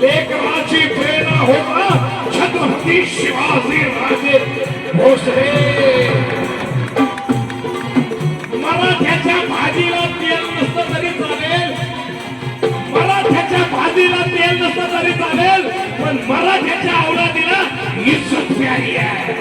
लेकराची प्रेरणा होता छत्रपती शिवाजी राजे भोसले. मराठ्याच्या भाजीला तेल नसतं तरी चालेल, मराठ्याच्या भाजीला तेल नसतं तरी चालेल, पण मराठ्याच्या औलादीला इज्जत प्यारी आहे.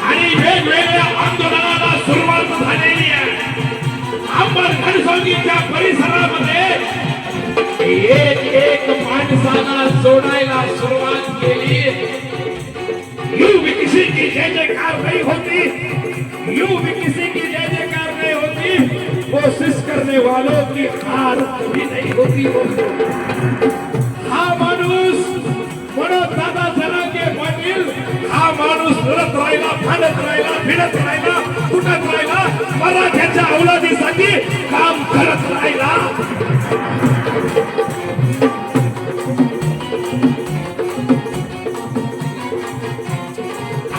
आणि वेगवेगळ्या आंदोलनाला सुरुवात झालेली आहे. अंबर घनसावंगीच्या परिसरामध्ये एक माणसाला जोडायला सुरुवात केली. किसी की जय जयकार नहीं होती, यूं भी किसी की जय जयकार नहीं होती, कोशिश करने वालों की हार कभी नहीं होती. हा माणूस म्हणून दादा जरांगे पाटील, हा माणूस लढत राहिला, भांडत राहिला, भिडत राहिला, कुटत राहिला, मराठ्याच्या औलादीसाठी काम करत राहिला.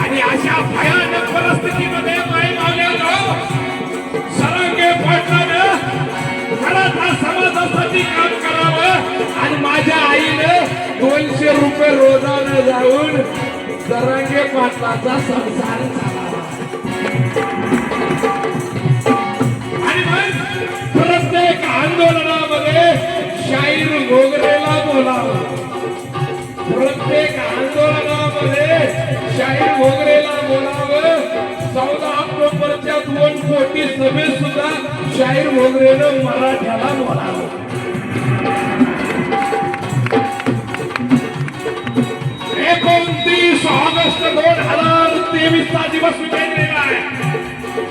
आणि अशा भयानक परिस्थितीमध्ये माई मावल्यानो जरांगे पाटलानं मराठा समाजासाठी काम करावं. आणि माझ्या आईने 200 रुपये रोजानं जाऊन जरांगे पाटलाचा संसार चालावा. आणि मग प्रत्येक आंदोलनामध्ये शाहीर मोगरेला बोलावं. प्रत्येक आंदोलनामध्ये शाहीर मोगरेला बोलावं. 14 ऑक्टोबरच्या 2 कोटी सभेत सुद्धा शाहीर मोगरेनं मराठ्याला बोलावं. 29 ऑगस्ट 2023 चा दिवस उजेडलेला आहे.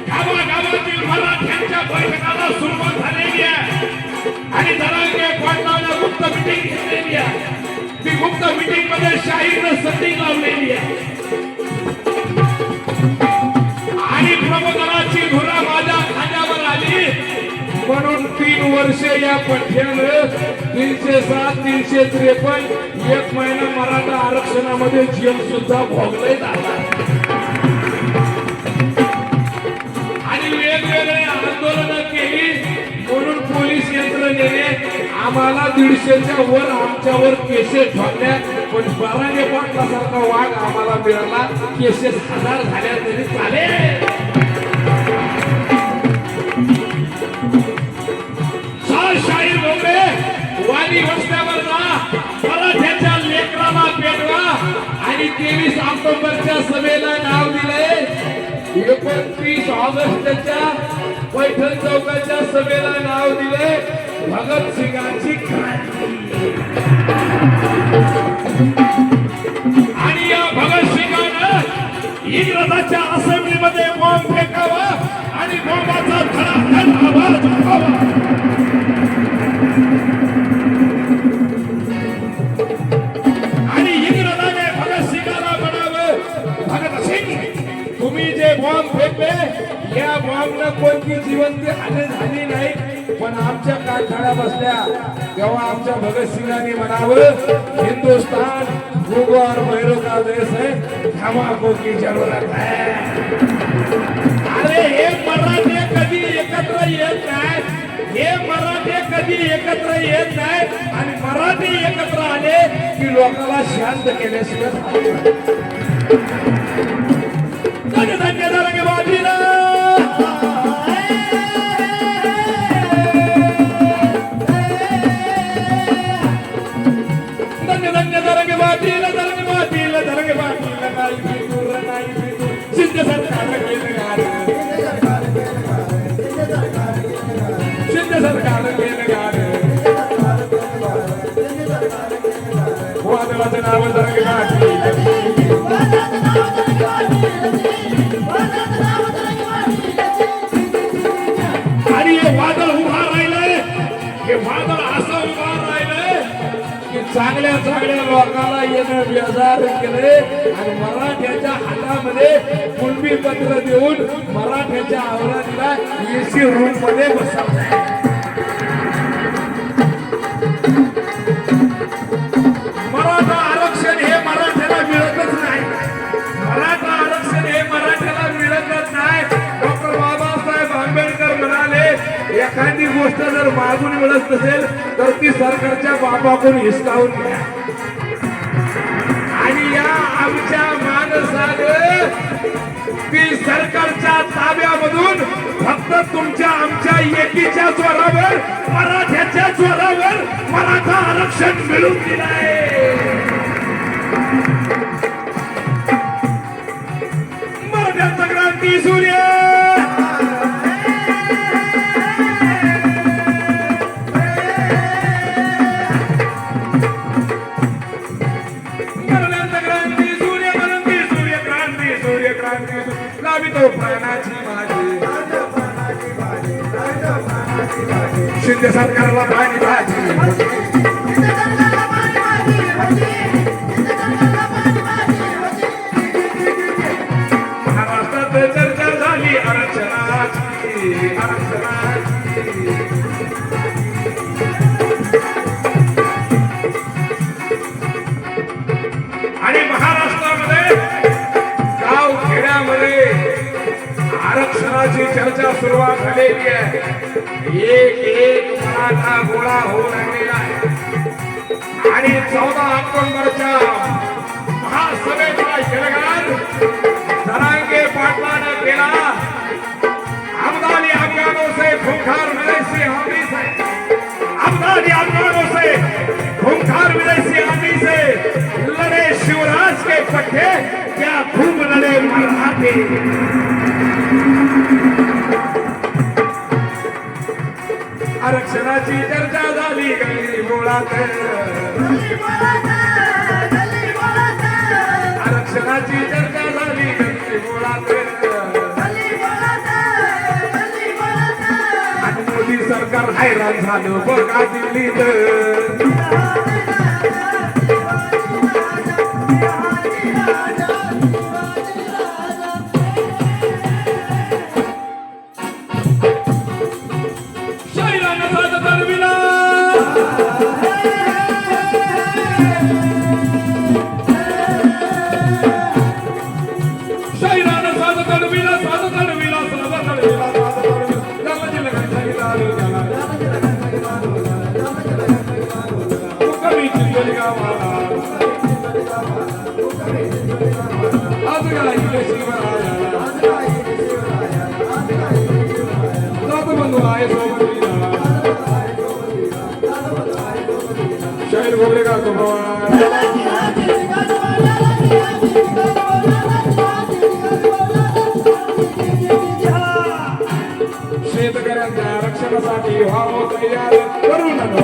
गावागावातील मराठ्यांच्या बैठकाला सुरुवात झालेली आहे. आणि जरांगे पाटलानं गुप्त मिटिंग घेतलेली आहे. ती गुप्त मिटिंग मध्ये शाहीरनं सेटिंग लावलेली आहे. आणि प्रबोधनाची धुरा माझ्या खांद्यावर आली. म्हणून 3 वर्ष या पठ्यानं 307, 353 1 महिना मराठा आरक्षणामध्ये जेल सुद्धा भोगले जातात. आणि वेगवेगळे आंदोलन केली. म्हणून पोलीस यंत्रणेने आम्हाला 150च्या वर आमच्यावर केसेस ठोकल्या. पण जरांगे पाटलासारखा वाघ आम्हाला मिळाला. केसेस 1000 झाल्या तरी चालेल. शाहीर मोगरे वाणी वस्त्यावर जा, मराठ्याच्या लेकराला पेटवा. आणि 23 ऑक्टोबरच्या सभेला नाव दिले. 29 ऑगस्टच्या पैठण चौकाच्या सभेला नाव दिले भगतसिंगांची क्रांती. आणि या भगतसिंगानं इंग्रजाच्या असेंब्लीमध्ये बॉम्ब फेकावा आणि बॉम्बाचा धडाधड आवाज उठावा. आणि इंग्रजाने भगतसिंगाला म्हणावं, भगतसिंग तुम्ही जे बॉम्ब फेकले या बॉम्बनं कोणती जिवंत हानी झाली नाही. पण आमच्या काठाड्या बसल्या तेव्हा आमच्या भगतसिंगांनी म्हणावं, हिंदुस्तान भूगो और भैरों का देश है, धमाकों की जरूरत है. अरे हे मराठे कधी एकत्र येत नाही. हे मराठे कधी एकत्र येत नाही. आणि मराठी एकत्र आले की लोकांना शांत केल्याशिवाय धन्य जरांगे पाटील. जरांगे पाटील, जरांगे पाटील, जरांगे पाटील नाही फिरूर, नाही फिरूर. शिंदे सरकार केलं गार, शिंदे सरकार केलं गार. वादळाचं नाव जरांगे पाटील. आणि हे वादळ उभा राहिलंय. हे वादळ असं उभा राहिलंय की चांगल्या चांगल्या लोकांना येणं बेजार केले. आणि मराठ्याच्या हातामध्ये कुणबी पत्र देऊन मराठ्याच्या औलादीला एसी रूम मध्ये बसवलंय. मराठा आरक्षण हे मराठ्याला मिळतच नाही. मराठा आरक्षण हे मराठ्याला मिळतच नाही. डॉक्टर बाबासाहेब आंबेडकर म्हणाले, एखादी गोष्ट जर मागून मिळत नसेल तर ती सरकारच्या बापाकडून हिसकावून घ्या आणि या आमच्या माणसाने ती सरकारच्या ताब्यामधून फक्त तुमच्या आमच्या एकीच्या जोरावर मराठ्याच्या जोरावर मराठा आरक्षण मिळून दिलंय मराठ्याचा क्रांती सूर्य लावितो प्राणाची माझी शिंदे सरकारला पाणी भाजी महाराष्ट्रात चर्चा झाली आरक्षणाची आणि महाराष्ट्रामध्ये गाव खेड्यामध्ये आरक्षणाची चर्चा सुरुवात झालेली आहे एक मराठा गोळा होऊ लागलेला आहे आणि 14 ऑक्टोबरच्या महासभेचा जलगान जरांगे पाटलानं केला अब्दाली अफगानों से खूंखार विदेशी आंधी से अब्दाली अफगानों से खूंखार विदेशी आंधी से लड़े शिवराज के पट्टे क्या खूब लड़े मराठे आरक्षणाची चर्चा झाली गल्ली बोळात आरक्षणाची चर्चा झाली गल्ली बोळात आणि मोदी सरकार हैराण झालं बघा दिल्लीत शाहीर बोले का शेतकऱ्यांच्या आरक्षणासाठी व्हावं तयार करू नका